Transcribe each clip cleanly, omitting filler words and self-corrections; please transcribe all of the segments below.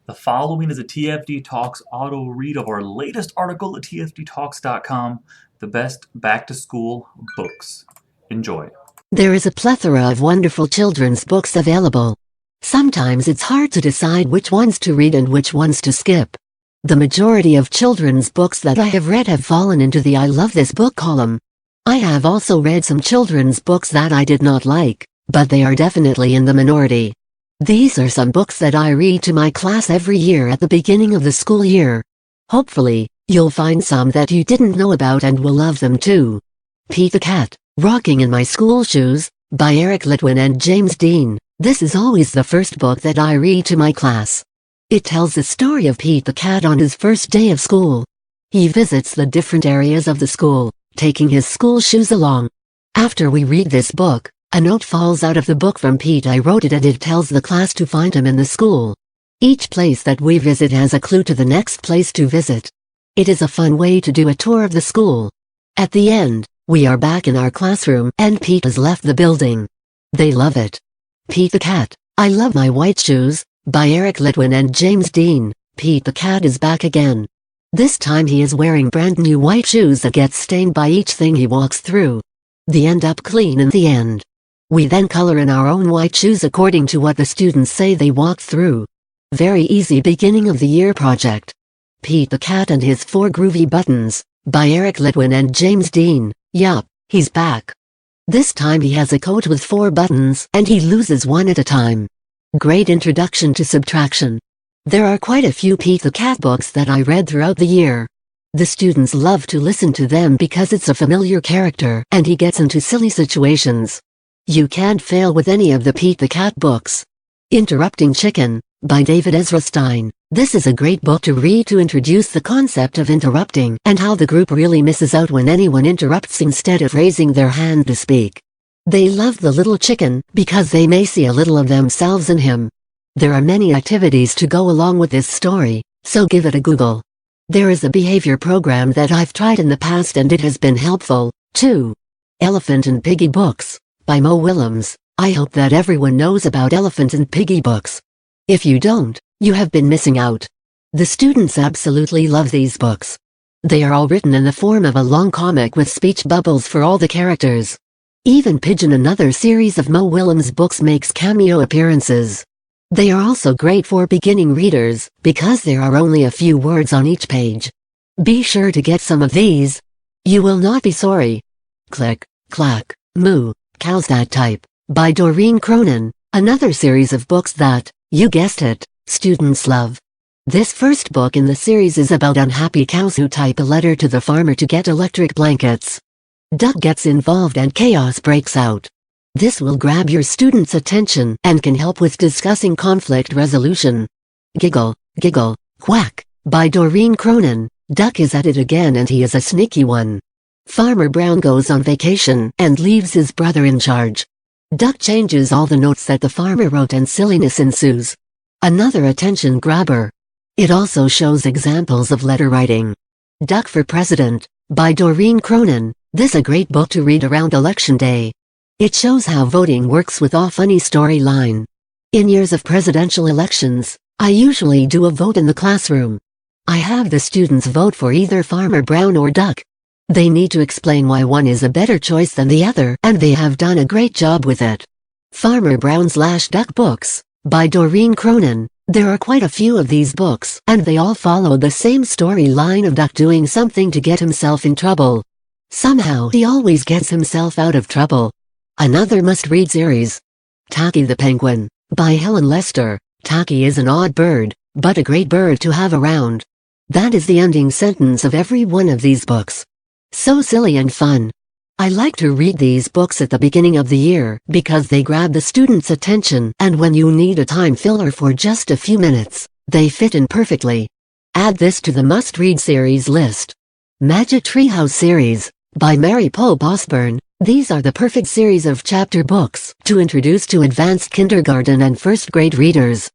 The following is a TFD Talks auto read of our latest article at tfdtalks.com, the best back-to-school books. Enjoy. There is a plethora of wonderful children's books available. Sometimes it's hard to decide which ones to read and which ones to skip. The majority of children's books that I have read have fallen into the I love this book column. I have also read some children's books that I did not like, but they are definitely in the minority. These are some books that I read to my class every year at the beginning of the school year. Hopefully, you'll find some that you didn't know about and will love them too. Pete the Cat, Rocking in My School Shoes, by Eric Litwin and James Dean. This is always the first book that I read to my class. It tells the story of Pete the Cat on his first day of school. He visits the different areas of the school, taking his school shoes along. After we read this book, a note falls out of the book from Pete. I wrote it and it tells the class to find him in the school. Each place that we visit has a clue to the next place to visit. It is a fun way to do a tour of the school. At the end, we are back in our classroom and Pete has left the building. They love it. Pete the Cat, I Love My White Shoes, by Eric Litwin and James Dean. Pete the Cat is back again. This time he is wearing brand new white shoes that get stained by each thing he walks through. They end up clean in the end. We then color in our own white shoes according to what the students say they walked through. Very easy beginning of the year project. Pete the Cat and His 4 Groovy Buttons, by Eric Litwin and James Dean. Yup, he's back. This time he has a coat with 4 buttons and he loses one at a time. Great introduction to subtraction. There are quite a few Pete the Cat books that I read throughout the year. The students love to listen to them because it's a familiar character and he gets into silly situations. You can't fail with any of the Pete the Cat books. Interrupting Chicken, by David Ezra Stein. This is a great book to read to introduce the concept of interrupting and how the group really misses out when anyone interrupts instead of raising their hand to speak. They love the little chicken because they may see a little of themselves in him. There are many activities to go along with this story, so give it a Google. There is a behavior program that I've tried in the past and it has been helpful, too. Elephant and Piggy Books, by Mo Willems. I hope that everyone knows about Elephant and Piggy books. If you don't, you have been missing out. The students absolutely love these books. They are all written in the form of a long comic with speech bubbles for all the characters. Even Pigeon, another series of Mo Willems books, makes cameo appearances. They are also great for beginning readers, because there are only a few words on each page. Be sure to get some of these. You will not be sorry. Click, Clack, Moo, Cows That Type, by Doreen Cronin, another series of books that, you guessed it, students love. This first book in the series is about unhappy cows who type a letter to the farmer to get electric blankets. Duck gets involved and chaos breaks out. This will grab your students' attention and can help with discussing conflict resolution. Giggle, Giggle, Quack, by Doreen Cronin. Duck is at it again and he is a sneaky one. Farmer Brown goes on vacation and leaves his brother in charge. Duck changes all the notes that the farmer wrote and silliness ensues. Another attention grabber. It also shows examples of letter writing. Duck for President, by Doreen Cronin. This a great book to read around election day. It shows how voting works with a funny storyline. In years of presidential elections, I usually do a vote in the classroom. I have the students vote for either Farmer Brown or Duck. They need to explain why one is a better choice than the other, and they have done a great job with it. Farmer Brown/Duck books, by Doreen Cronin. There are quite a few of these books, and they all follow the same storyline of Duck doing something to get himself in trouble. Somehow he always gets himself out of trouble. Another must-read series. Tacky the Penguin, by Helen Lester. Tacky is an odd bird, but a great bird to have around. That is the ending sentence of every one of these books. So silly and fun. I like to read these books at the beginning of the year because they grab the students' attention, and when you need a time filler for just a few minutes, they fit in perfectly. Add this to the must-read series list. Magic Treehouse series, by Mary Pope Osborne. These are the perfect series of chapter books to introduce to advanced kindergarten and first grade readers.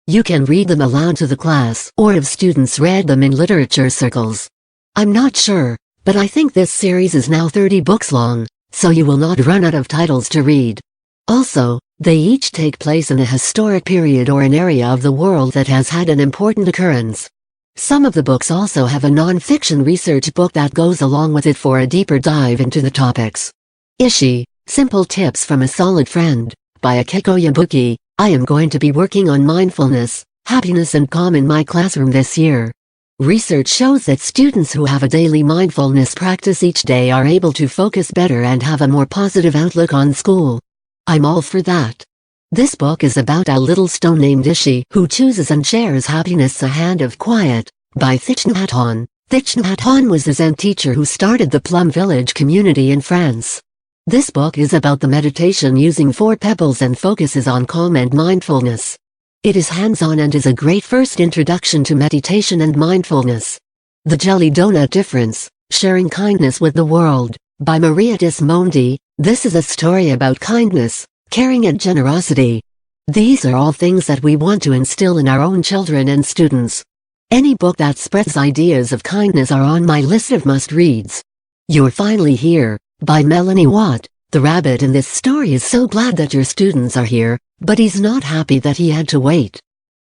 You can read them aloud to the class or if students read them in literature circles. I'm not sure, but I think this series is now 30 books long, so you will not run out of titles to read. Also, They each take place in a historic period or an area of the world that has had an important occurrence. Some of the books also have a non-fiction research book that goes along with it for a deeper dive into the topics. Ishi, Simple Tips from a Solid Friend, by Akiko Yabuki. I am going to be working on mindfulness, happiness and calm in my classroom this year. Research shows that students who have a daily mindfulness practice each day are able to focus better and have a more positive outlook on school. I'm all for that. This book is about a little stone named Ishi who chooses and shares happiness. A Hand of Quiet, by Thich Nhat Hanh. Thich Nhat Hanh was a Zen teacher who started the Plum Village community in France. This book is about the meditation using 4 pebbles and focuses on calm and mindfulness. It is hands-on and is a great first introduction to meditation and mindfulness. The Jelly Donut Difference, Sharing Kindness with the World, by Maria Dismonti. This is a story about kindness, caring and generosity. These are all things that we want to instill in our own children and students. Any book that spreads ideas of kindness are on my list of must-reads. You're Finally Here, by Melanie Watt. The rabbit in this story is so glad that your students are here, but he's not happy that he had to wait.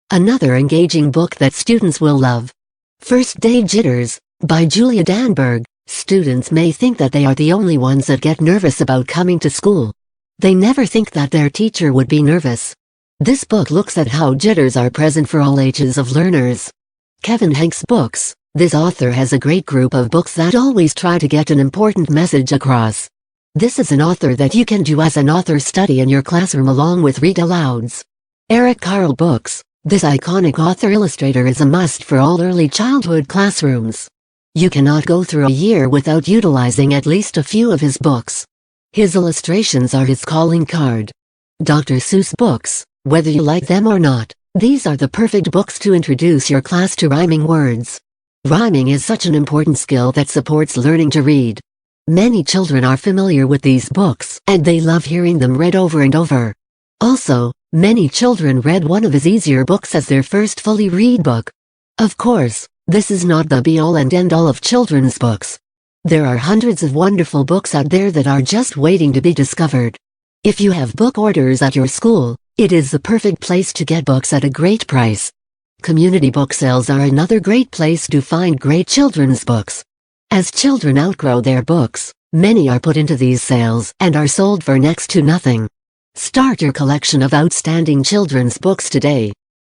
Another engaging book that students will love. First Day Jitters, by Julia Danberg. Students may think that they are the only ones that get nervous about coming to school. They never think that their teacher would be nervous. This book looks at how jitters are present for all ages of learners. Kevin Hanks Books. This author has a great group of books that always try to get an important message across. This is an author that you can do as an author study in your classroom along with read alouds. Eric Carle Books. This iconic author-illustrator is a must for all early childhood classrooms. You cannot go through a year without utilizing at least a few of his books. His illustrations are his calling card. Dr. Seuss Books. Whether you like them or not, these are the perfect books to introduce your class to rhyming words. Rhyming is such an important skill that supports learning to read. Many children are familiar with these books, and they love hearing them read over and over. Also, many children read one of his easier books as their first fully read book. Of course, this is not the be-all and end-all of children's books. There are hundreds of wonderful books out there that are just waiting to be discovered. If you have book orders at your school, it is the perfect place to get books at a great price. Community book sales are another great place to find great children's books. As children outgrow their books, many are put into these sales and are sold for next to nothing. Start your collection of outstanding children's books today.